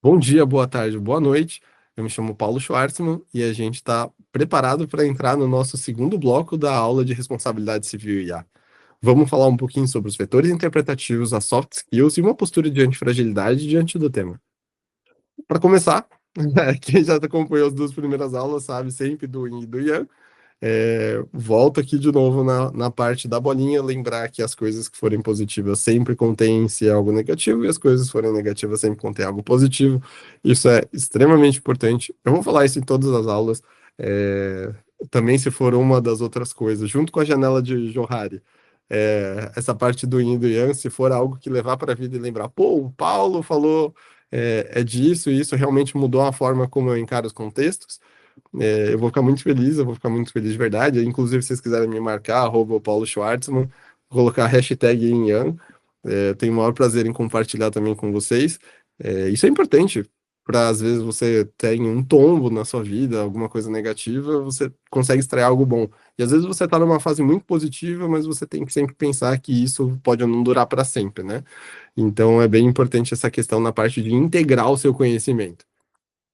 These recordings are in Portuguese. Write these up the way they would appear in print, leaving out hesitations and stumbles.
Bom dia, boa tarde, boa noite. Eu me chamo Paulo Schwartzman e a gente está preparado para entrar no nosso segundo bloco da aula de responsabilidade civil e IA. Vamos falar um pouquinho sobre os vetores interpretativos, as soft skills e uma postura de antifragilidade diante do tema. Para começar, quem já acompanhou as duas primeiras aulas sabe sempre do Yin e do Yang. Volto aqui de novo na parte da bolinha, lembrar que as coisas que forem positivas sempre contêm se algo negativo, e as coisas que forem negativas sempre contêm algo positivo. Isso é extremamente importante. Eu vou falar isso em todas as aulas, é, também se for uma das outras coisas, junto com a janela de Johari. Essa parte do Yin e do Yang, se for algo que levar para a vida e lembrar, pô, o Paulo falou disso, e isso realmente mudou a forma como eu encaro os contextos. Eu vou ficar muito feliz, eu vou ficar muito feliz de verdade. Inclusive, se vocês quiserem me marcar, @Paulo Schwartzman, colocar hashtag Yin tenho o maior prazer em compartilhar também com vocês. Isso é importante para, às vezes, você tem um tombo na sua vida, alguma coisa negativa, você consegue extrair algo bom. E às vezes você está numa fase muito positiva, mas você tem que sempre pensar que isso pode não durar para sempre, né? Então é bem importante essa questão na parte de integrar o seu conhecimento.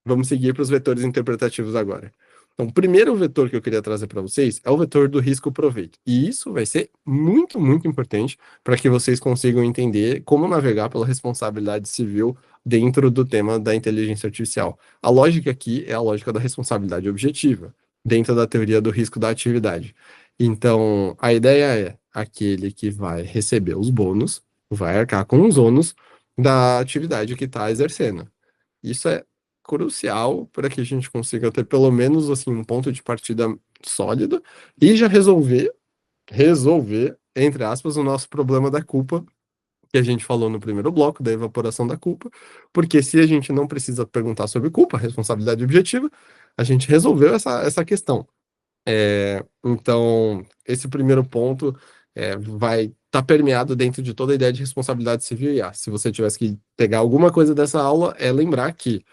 Vamos seguir para os vetores interpretativos agora. Então, o primeiro vetor que eu queria trazer para vocês é o vetor do risco-proveito. E isso vai ser muito, muito importante para que vocês consigam entender como navegar pela responsabilidade civil dentro do tema da inteligência artificial. A lógica aqui é a lógica da responsabilidade objetiva, dentro da teoria do risco da atividade. Então, a ideia é aquele que vai receber os bônus, vai arcar com os ônus da atividade que está exercendo. Isso é crucial para que a gente consiga ter pelo menos assim um ponto de partida sólido e já resolver, entre aspas, o nosso problema da culpa que a gente falou no primeiro bloco, da evaporação da culpa, porque se a gente não precisa perguntar sobre culpa, responsabilidade objetiva, a gente resolveu essa questão. Então, esse primeiro ponto vai estar permeado dentro de toda a ideia de responsabilidade civil e IA. Se você tivesse que pegar alguma coisa dessa aula, é lembrar que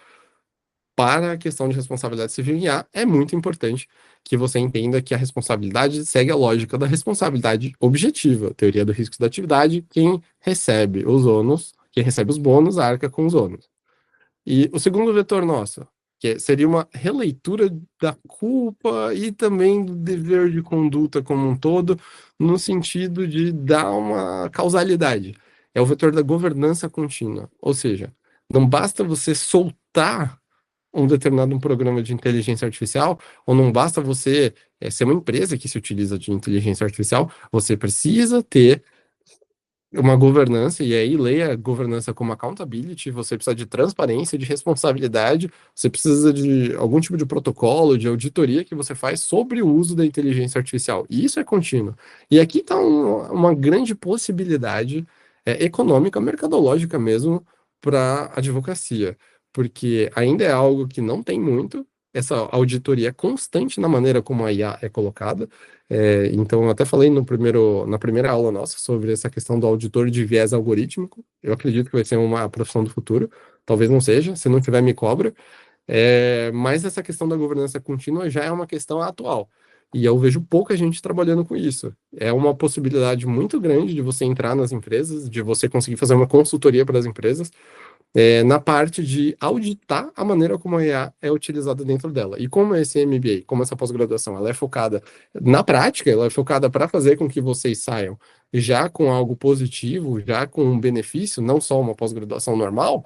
para a questão de responsabilidade civil em A, é muito importante que você entenda que a responsabilidade segue a lógica da responsabilidade objetiva, teoria do risco da atividade, quem recebe os ônus, quem recebe os bônus, arca com os ônus. E o segundo vetor nosso, que seria uma releitura da culpa e também do dever de conduta como um todo, no sentido de dar uma causalidade. É o vetor da governança contínua, ou seja, não basta você soltar um determinado programa de inteligência artificial, ou não basta você ser uma empresa que se utiliza de inteligência artificial, você precisa ter uma governança, e aí leia a governança como accountability, você precisa de transparência, de responsabilidade, você precisa de algum tipo de protocolo, de auditoria que você faz sobre o uso da inteligência artificial. E isso é contínuo. E aqui está uma grande possibilidade econômica, mercadológica mesmo, para a advocacia, porque ainda é algo que não tem muito, essa auditoria constante na maneira como a IA é colocada. Então, eu até falei na primeira aula nossa sobre essa questão do auditor de viés algorítmico. Eu acredito que vai ser uma profissão do futuro. Talvez não seja, se não tiver, me cobra. Mas essa questão da governança contínua já é uma questão atual. E eu vejo pouca gente trabalhando com isso. É uma possibilidade muito grande de você entrar nas empresas, de você conseguir fazer uma consultoria para as empresas, na parte de auditar a maneira como a IA é utilizada dentro dela. E como esse MBA, como essa pós-graduação, ela é focada na prática, ela é focada para fazer com que vocês saiam já com algo positivo, já com um benefício, não só uma pós-graduação normal,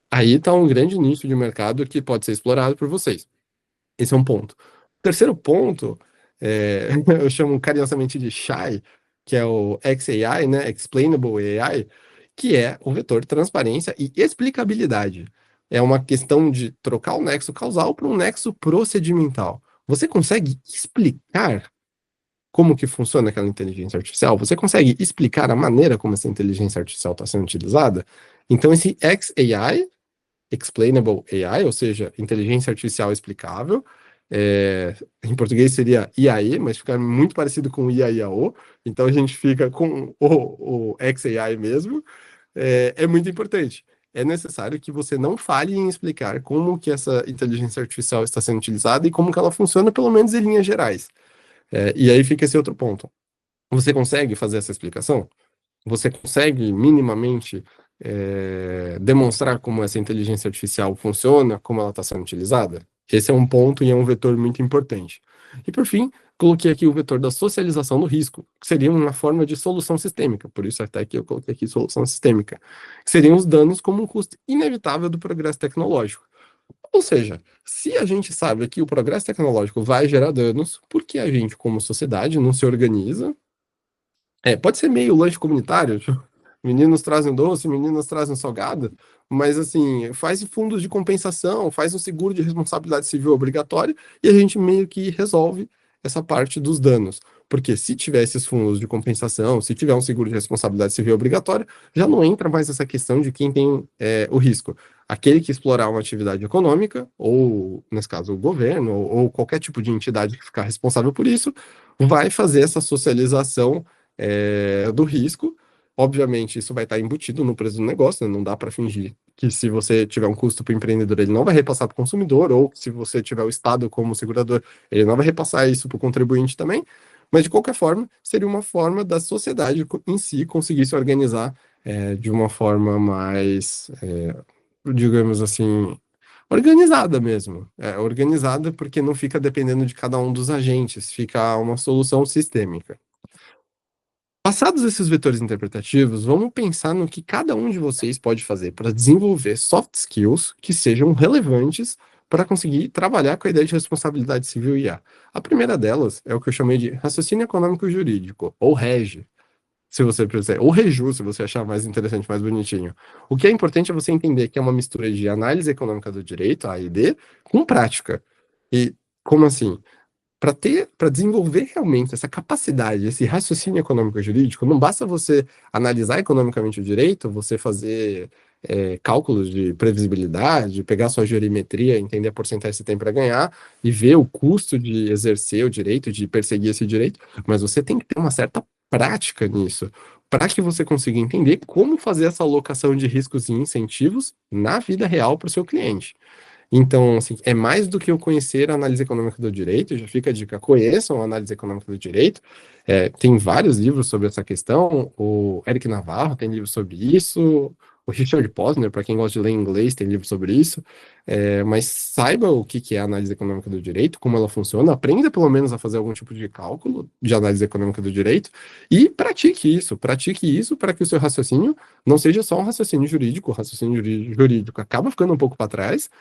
aí está um grande nicho de mercado que pode ser explorado por vocês. Esse é um ponto. O terceiro ponto, eu chamo carinhosamente de SHY, que é o XAI, né? Explainable AI, que é o vetor transparência e explicabilidade. É uma questão de trocar o nexo causal para um nexo procedimental. Você consegue explicar como que funciona aquela inteligência artificial? Você consegue explicar a maneira como essa inteligência artificial está sendo utilizada? Então, esse XAI, Explainable AI, ou seja, inteligência artificial explicável. Em português seria IAE, mas fica muito parecido com IAIAO, então a gente fica com o XAI mesmo. É muito importante. É necessário que você não falhe em explicar como que essa inteligência artificial está sendo utilizada e como que ela funciona, pelo menos em linhas gerais. E aí fica esse outro ponto. Você consegue fazer essa explicação? Você consegue minimamente demonstrar como essa inteligência artificial funciona, como ela está sendo utilizada? Esse é um ponto e é um vetor muito importante. E por fim, coloquei aqui o vetor da socialização do risco, que seria uma forma de solução sistêmica, por isso até que eu coloquei aqui solução sistêmica, que seriam os danos como um custo inevitável do progresso tecnológico. Ou seja, se a gente sabe que o progresso tecnológico vai gerar danos, por que a gente, como sociedade, não se organiza? Pode ser meio lanche comunitário, tipo, meninos trazem doce, meninas trazem salgado, mas assim, faz fundos de compensação, faz um seguro de responsabilidade civil obrigatório e a gente meio que resolve essa parte dos danos. Porque se tiver esses fundos de compensação, se tiver um seguro de responsabilidade civil obrigatório, já não entra mais essa questão de quem tem o risco. Aquele que explorar uma atividade econômica, ou, nesse caso, o governo, ou qualquer tipo de entidade que ficar responsável por isso, vai fazer essa socialização do risco. Obviamente, isso vai estar embutido no preço do negócio, né? Não dá para fingir que se você tiver um custo para o empreendedor, ele não vai repassar para o consumidor, ou se você tiver o Estado como segurador, ele não vai repassar isso para o contribuinte também. Mas, de qualquer forma, seria uma forma da sociedade em si conseguir se organizar de uma forma mais, digamos assim, organizada mesmo. Organizada porque não fica dependendo de cada um dos agentes, fica uma solução sistêmica. Passados esses vetores interpretativos, vamos pensar no que cada um de vocês pode fazer para desenvolver soft skills que sejam relevantes para conseguir trabalhar com a ideia de responsabilidade civil e IA. A primeira delas é o que eu chamei de raciocínio econômico jurídico, ou REG, se você precisar, ou REJU, se você achar mais interessante, mais bonitinho. O que é importante é você entender que é uma mistura de análise econômica do direito, A e D, com prática. E como assim? Para desenvolver realmente essa capacidade, esse raciocínio econômico jurídico, não basta você analisar economicamente o direito, você fazer cálculos de previsibilidade, pegar sua geometria, entender a porcentagem que você tem para ganhar e ver o custo de exercer o direito, de perseguir esse direito, mas você tem que ter uma certa prática nisso, para que você consiga entender como fazer essa alocação de riscos e incentivos na vida real para o seu cliente. Então, assim, é mais do que eu conhecer a análise econômica do direito, já fica a dica, conheçam a análise econômica do direito. Tem vários livros sobre essa questão, o Eric Navarro tem livro sobre isso, o Richard Posner, para quem gosta de ler inglês, tem livro sobre isso. Mas saiba o que é a análise econômica do direito, como ela funciona, aprenda pelo menos a fazer algum tipo de cálculo de análise econômica do direito e pratique isso para que o seu raciocínio não seja só um raciocínio jurídico, o raciocínio jurídico acaba ficando um pouco para trás,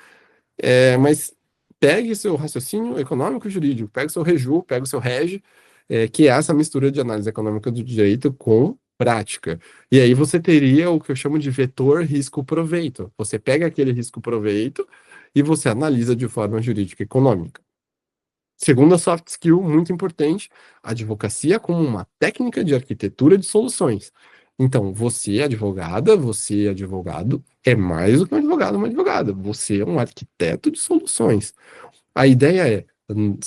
mas pegue seu raciocínio econômico e jurídico, pegue seu REJU, pegue o seu REG, que é essa mistura de análise econômica do direito com prática. E aí você teria o que eu chamo de vetor risco-proveito. Você pega aquele risco-proveito e você analisa de forma jurídica e econômica. Segunda soft skill, muito importante, advocacia como uma técnica de arquitetura de soluções. Então, você, advogada, você, advogado, é mais do que um advogado, uma advogada. Você é um arquiteto de soluções. A ideia é,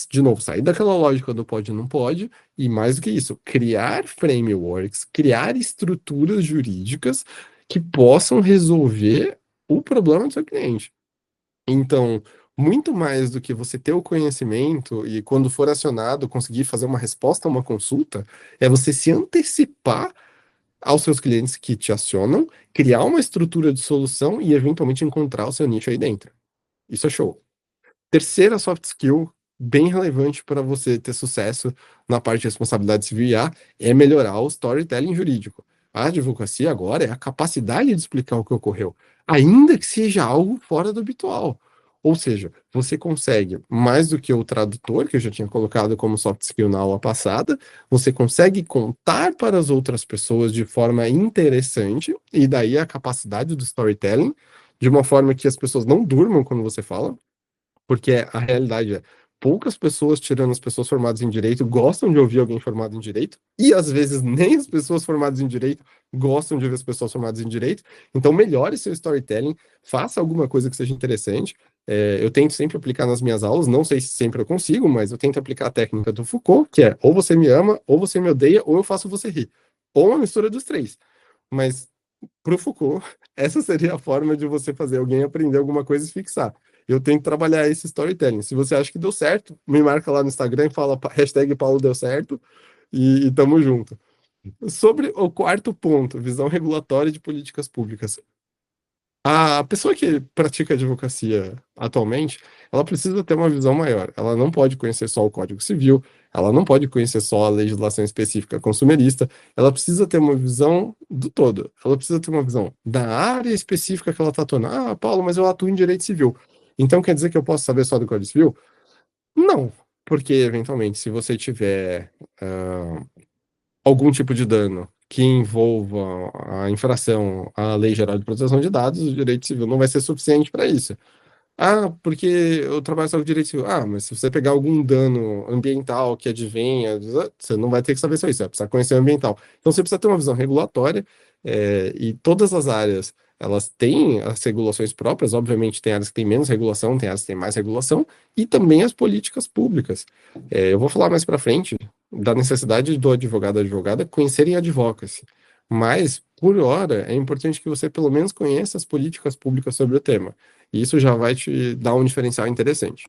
de novo, sair daquela lógica do pode e não pode, e mais do que isso, criar frameworks, criar estruturas jurídicas que possam resolver o problema do seu cliente. Então, muito mais do que você ter o conhecimento e, quando for acionado, conseguir fazer uma resposta a uma consulta, é você se antecipar aos seus clientes que te acionam, criar uma estrutura de solução e, eventualmente, encontrar o seu nicho aí dentro. Isso é show. Terceira soft skill, bem relevante para você ter sucesso na parte de responsabilidade civil e IA, é melhorar o storytelling jurídico. A advocacia agora é a capacidade de explicar o que ocorreu, ainda que seja algo fora do habitual. Ou seja, você consegue, mais do que o tradutor, que eu já tinha colocado como soft skill na aula passada, você consegue contar para as outras pessoas de forma interessante, e daí a capacidade do storytelling, de uma forma que as pessoas não durmam quando você fala, porque a realidade é, poucas pessoas, tirando as pessoas formadas em direito, gostam de ouvir alguém formado em direito, e às vezes nem as pessoas formadas em direito gostam de ouvir as pessoas formadas em direito. Então, melhore seu storytelling, faça alguma coisa que seja interessante. Eu tento sempre aplicar nas minhas aulas, não sei se sempre eu consigo, mas eu tento aplicar a técnica do Foucault, que é ou você me ama, ou você me odeia, ou eu faço você rir. Ou uma mistura dos três. Mas para o Foucault, essa seria a forma de você fazer alguém aprender alguma coisa e fixar. Eu tento trabalhar esse storytelling. Se você acha que deu certo, me marca lá no Instagram e fala hashtag Paulo deu certo e tamo junto. Sobre o quarto ponto, visão regulatória de políticas públicas. A pessoa que pratica advocacia atualmente, ela precisa ter uma visão maior. Ela não pode conhecer só o Código Civil, ela não pode conhecer só a legislação específica consumerista, ela precisa ter uma visão do todo. Ela precisa ter uma visão da área específica que ela está atuando. Ah, Paulo, mas eu atuo em direito civil. Então quer dizer que eu posso saber só do Código Civil? Não, porque eventualmente, se você tiver algum tipo de dano que envolva a infração à Lei Geral de Proteção de Dados, o direito civil não vai ser suficiente para isso. Ah, porque eu trabalho só com direito civil. Ah, mas se você pegar algum dano ambiental que advenha, você não vai ter que saber só isso, você vai precisar conhecer o ambiental. Então você precisa ter uma visão regulatória, e todas as áreas, elas têm as regulações próprias, obviamente tem áreas que têm menos regulação, tem áreas que têm mais regulação, e também as políticas públicas. Eu vou falar mais para frente da necessidade do advogado ou advogada conhecerem advocacy, mas, por hora, é importante que você pelo menos conheça as políticas públicas sobre o tema. E isso já vai te dar um diferencial interessante.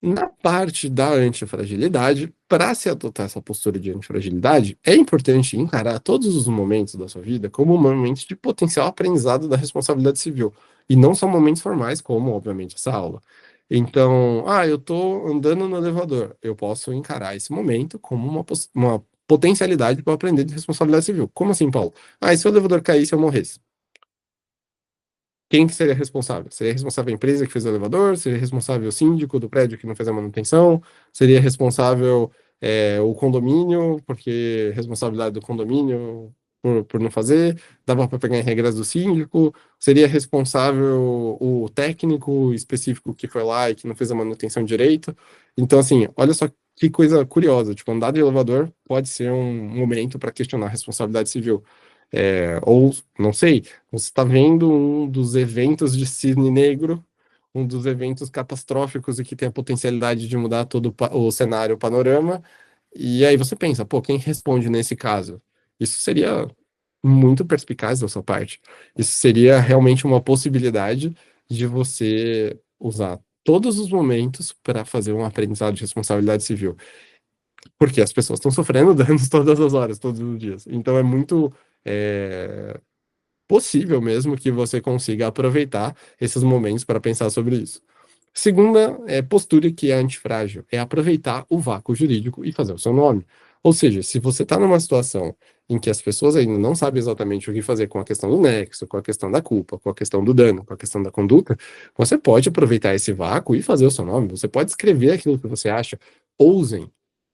Na parte da antifragilidade, para se adotar essa postura de antifragilidade, é importante encarar todos os momentos da sua vida como momentos de potencial aprendizado da responsabilidade civil, e não só momentos formais, como, obviamente, essa aula. Então, eu estou andando no elevador, eu posso encarar esse momento como uma potencialidade para aprender de responsabilidade civil. Como assim, Paulo? E se o elevador caísse e eu morresse? Quem que seria responsável? Seria responsável a empresa que fez o elevador? Seria responsável o síndico do prédio que não fez a manutenção? Seria responsável o condomínio, porque responsabilidade do condomínio por não fazer? Dava para pegar em regras do síndico? Seria responsável o técnico específico que foi lá e que não fez a manutenção direito? Então, assim, olha só que coisa curiosa. Tipo, andar de elevador pode ser um momento para questionar a responsabilidade civil. Ou, não sei, você está vendo um dos eventos de cisne negro, um dos eventos catastróficos e que tem a potencialidade de mudar todo o cenário, o panorama, e aí você pensa, pô, quem responde nesse caso? Isso seria muito perspicaz da sua parte. Isso seria realmente uma possibilidade de você usar todos os momentos para fazer um aprendizado de responsabilidade civil. Porque as pessoas estão sofrendo danos todas as horas, todos os dias. Então é muito. é, possível mesmo que você consiga aproveitar esses momentos para pensar sobre isso. Segunda postura que é antifrágil, é aproveitar o vácuo jurídico e fazer o seu nome. Ou seja, se você está numa situação em que as pessoas ainda não sabem exatamente o que fazer com a questão do nexo, com a questão da culpa, com a questão do dano, com a questão da conduta, você pode aproveitar esse vácuo e fazer o seu nome. Você pode escrever aquilo que você acha. Ousem,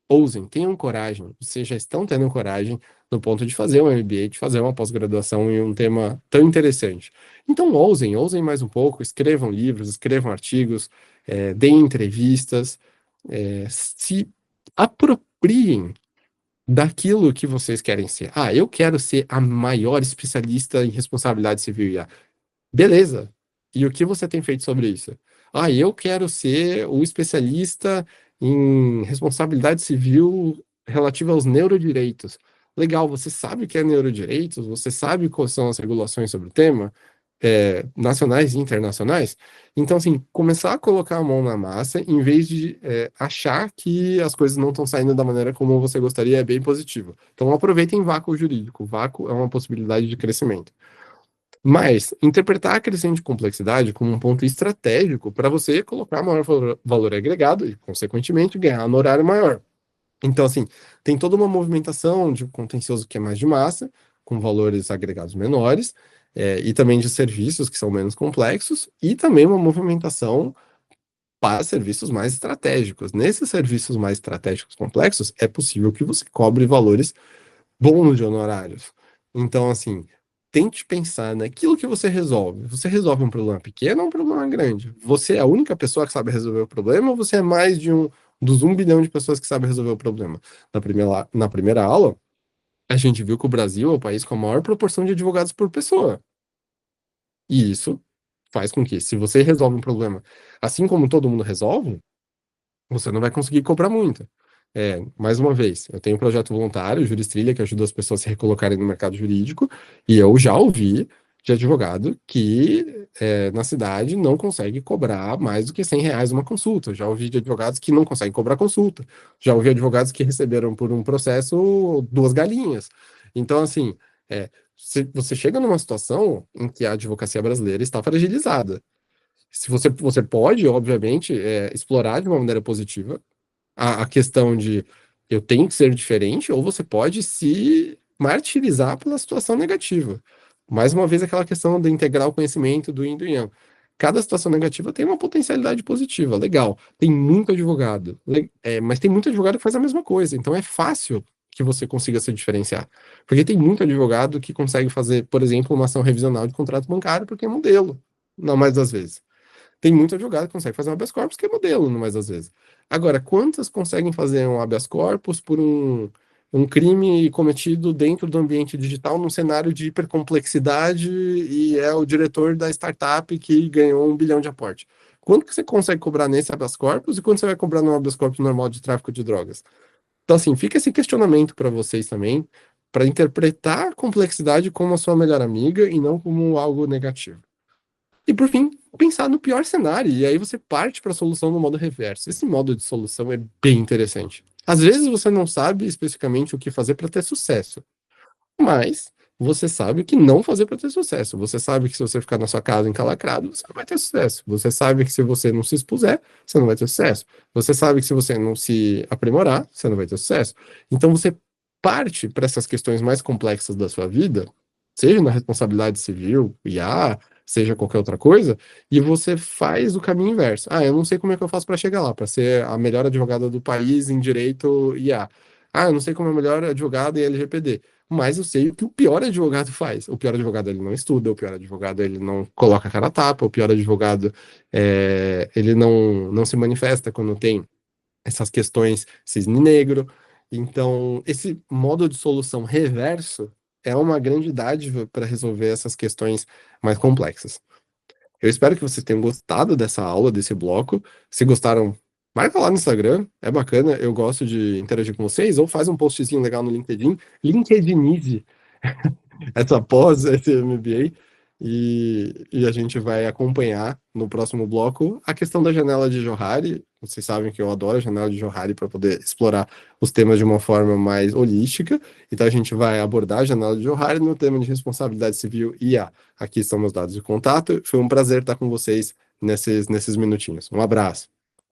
ousem, tenham coragem. Vocês já estão tendo coragem no ponto de fazer um MBA, de fazer uma pós-graduação em um tema tão interessante. Então, ousem mais um pouco, escrevam livros, escrevam artigos, deem entrevistas, se apropriem daquilo que vocês querem ser. Eu quero ser a maior especialista em responsabilidade civil e IA. Beleza. E o que você tem feito sobre isso? Eu quero ser o especialista em responsabilidade civil relativa aos neurodireitos. Legal, você sabe o que é neurodireitos? Você sabe quais são as regulações sobre o tema, nacionais e internacionais? Então, assim, começar a colocar a mão na massa, em vez de achar que as coisas não estão saindo da maneira como você gostaria, é bem positivo. Então, aproveitem vácuo jurídico. Vácuo é uma possibilidade de crescimento. Mas interpretar a crescente complexidade como um ponto estratégico para você colocar maior valor agregado e, consequentemente, ganhar um horário maior. Então, assim, tem toda uma movimentação de contencioso que é mais de massa, com valores agregados menores, e também de serviços que são menos complexos, e também uma movimentação para serviços mais estratégicos. Nesses serviços mais estratégicos complexos, é possível que você cobre valores bônus de honorários. Então, assim, tente pensar naquilo que você resolve. Você resolve um problema pequeno ou um problema grande? Você é a única pessoa que sabe resolver o problema ou você é mais de um dos 1 bilhão de pessoas que sabem resolver o problema? Na primeira aula, a gente viu que o Brasil é o país com a maior proporção de advogados por pessoa. E isso faz com que, se você resolve um problema assim como todo mundo resolve, você não vai conseguir cobrar muito. Mais uma vez, eu tenho um projeto voluntário, Juristrilha, que ajuda as pessoas a se recolocarem no mercado jurídico, e eu já ouvi de advogado que na cidade não consegue cobrar mais do que R$ 100 uma consulta. Já ouvi de advogados que não conseguem cobrar consulta. Já ouvi advogados que receberam por um processo 2 galinhas. Então, assim, você chega numa situação em que a advocacia brasileira está fragilizada. Se você pode, obviamente, explorar de uma maneira positiva a questão de eu tenho que ser diferente, ou você pode se martirizar pela situação negativa. Mais uma vez, aquela questão de integrar o conhecimento do yin e do yang. Cada situação negativa tem uma potencialidade positiva, legal. Tem muito advogado, mas tem muito advogado que faz a mesma coisa, então é fácil que você consiga se diferenciar. Porque tem muito advogado que consegue fazer, por exemplo, uma ação revisional de contrato bancário porque é modelo, na mais das vezes. Tem muito advogado que consegue fazer um habeas corpus, que é modelo, no mais das vezes. Agora, quantas conseguem fazer um habeas corpus por um crime cometido dentro do ambiente digital, num cenário de hipercomplexidade, e é o diretor da startup que ganhou 1 bilhão de aporte? Quanto que você consegue cobrar nesse habeas corpus e quanto você vai cobrar no habeas corpus normal de tráfico de drogas? Então, assim, fica esse questionamento para vocês também, para interpretar a complexidade como a sua melhor amiga e não como algo negativo. E por fim, pensar no pior cenário, e aí você parte para a solução no modo reverso. Esse modo de solução é bem interessante. Às vezes você não sabe especificamente o que fazer para ter sucesso, mas você sabe o que não fazer para ter sucesso. Você sabe que se você ficar na sua casa encalacrado, você não vai ter sucesso. Você sabe que se você não se expuser, você não vai ter sucesso. Você sabe que se você não se aprimorar, você não vai ter sucesso. Então você parte para essas questões mais complexas da sua vida, seja na responsabilidade civil, IA, seja qualquer outra coisa, e você faz o caminho inverso. Ah, eu não sei como é que eu faço para chegar lá, para ser a melhor advogada do país em direito IA. Ah, eu não sei como é a melhor advogada em LGPD, mas eu sei o que o pior advogado faz. O pior advogado, ele não estuda, o pior advogado, ele não coloca a cara a tapa, o pior advogado, ele não se manifesta quando tem essas questões cisne negro. Então, esse modo de solução reverso é uma grande dádiva para resolver essas questões mais complexas. Eu espero que vocês tenham gostado dessa aula, desse bloco. Se gostaram, marca lá no Instagram, é bacana, eu gosto de interagir com vocês, ou faz um postzinho legal no LinkedIn, LinkedInize essa pós, esse MBA, e a gente vai acompanhar no próximo bloco a questão da janela de Johari. Vocês sabem que eu adoro a janela de Johari para poder explorar os temas de uma forma mais holística. Então a gente vai abordar a janela de Johari no tema de responsabilidade civil e IA. Aqui estão meus dados de contato. Foi um prazer estar com vocês nesses minutinhos. Um abraço.